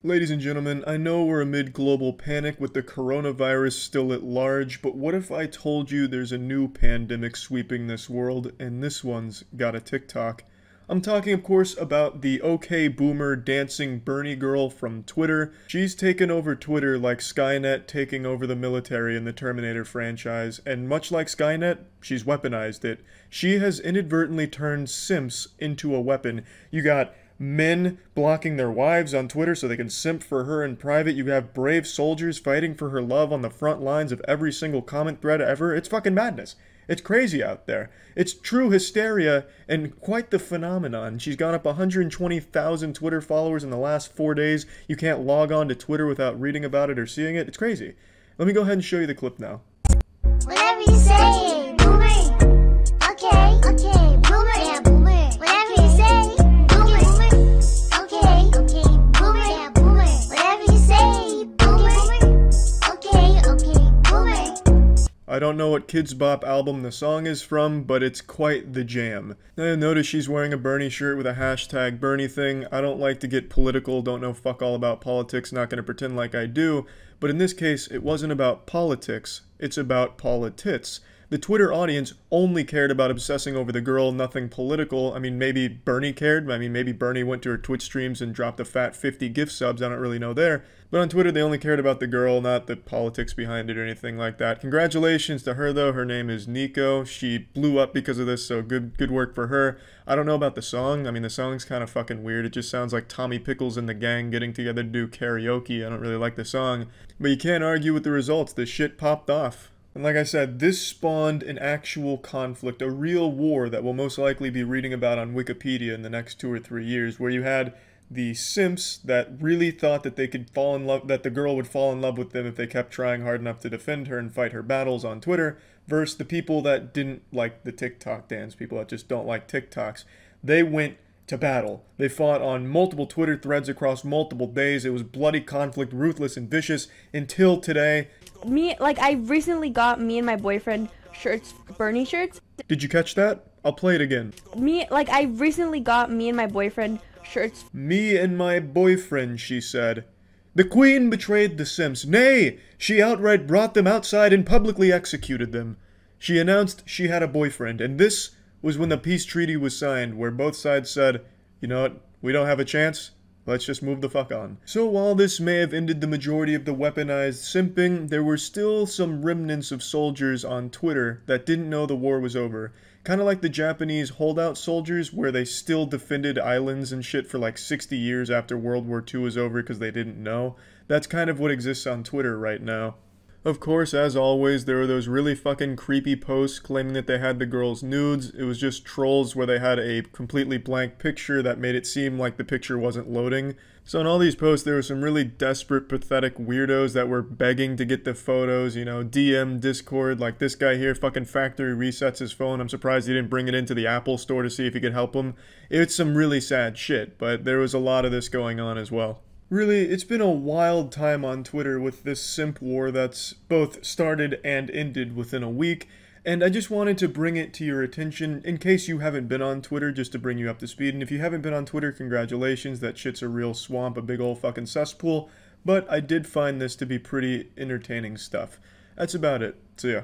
Ladies and gentlemen, I know we're amid global panic with the coronavirus still at large, but what if I told you there's a new pandemic sweeping this world, and this one's got a TikTok? I'm talking, of course, about the OK Boomer dancing Bernie girl from Twitter. She's taken over Twitter like Skynet taking over the military in the Terminator franchise, and much like Skynet, she's weaponized it. She has inadvertently turned simps into a weapon. You got men blocking their wives on Twitter so they can simp for her in private. You have brave soldiers fighting for her love on the front lines of every single comment thread ever. It's fucking madness. It's crazy out there. It's true hysteria and quite the phenomenon. She's gone up 120,000 Twitter followers in the last 4 days. You can't log on to Twitter without reading about it or seeing it. It's crazy. Let me go ahead and show you the clip now. Whatever you say, boomer. Okay, boomer, yeah, boomer. Whatever you say, boomer. Okay, boomer, yeah, boomer. Whatever you say, boomer. Okay, boomer. I don't know what Kidz Bop album the song is from, but it's quite the jam. Now you'll notice she's wearing a Bernie shirt with a hashtag Bernie thing. I don't like to get political, don't know fuck all about politics, not gonna pretend like I do, but in this case, it wasn't about politics, it's about politics. The Twitter audience only cared about obsessing over the girl, nothing political. I mean, maybe Bernie cared. I mean, maybe Bernie went to her Twitch streams and dropped a fat 50 gift subs. I don't really know there. But on Twitter, they only cared about the girl, not the politics behind it or anything like that. Congratulations to her, though. Her name is Nico. She blew up because of this, so good work for her. I don't know about the song. I mean, the song's kind of fucking weird. It just sounds like Tommy Pickles and the gang getting together to do karaoke. I don't really like the song. But you can't argue with the results. The shit popped off. And like I said, this spawned an actual conflict, a real war that we'll most likely be reading about on Wikipedia in the next 2 or 3 years, where you had the simps that really thought that they could fall in love, that the girl would fall in love with them if they kept trying hard enough to defend her and fight her battles on Twitter, versus the people that didn't like the TikTok dance, people that just don't like TikToks. They went to battle. They fought on multiple Twitter threads across multiple days. It was bloody conflict, ruthless and vicious, until today. I recently got me and my boyfriend shirts, Bernie shirts. Did you catch that? I'll play it again. I recently got me and my boyfriend shirts. Me and my boyfriend, she said. The queen betrayed the simps. Nay, she outright brought them outside and publicly executed them. She announced she had a boyfriend, and this was when the peace treaty was signed, where both sides said, you know what, we don't have a chance, let's just move the fuck on. So while this may have ended the majority of the weaponized simping, there were still some remnants of soldiers on Twitter that didn't know the war was over. Kind of like the Japanese holdout soldiers, where they still defended islands and shit for like 60 years after World War II was over because they didn't know. That's kind of what exists on Twitter right now. Of course, as always, there were those really fucking creepy posts claiming that they had the girl's nudes. It was just trolls where they had a completely blank picture that made it seem like the picture wasn't loading. So in all these posts, there were some really desperate, pathetic weirdos that were begging to get the photos, you know, DM, Discord, like this guy here fucking factory resets his phone. I'm surprised he didn't bring it into the Apple store to see if he could help him. It's some really sad shit, but there was a lot of this going on as well. Really, it's been a wild time on Twitter with this simp war that's both started and ended within a week, and I just wanted to bring it to your attention in case you haven't been on Twitter, just to bring you up to speed. And if you haven't been on Twitter, congratulations, that shit's a real swamp, a big old fucking cesspool, but I did find this to be pretty entertaining stuff. That's about it. So yeah.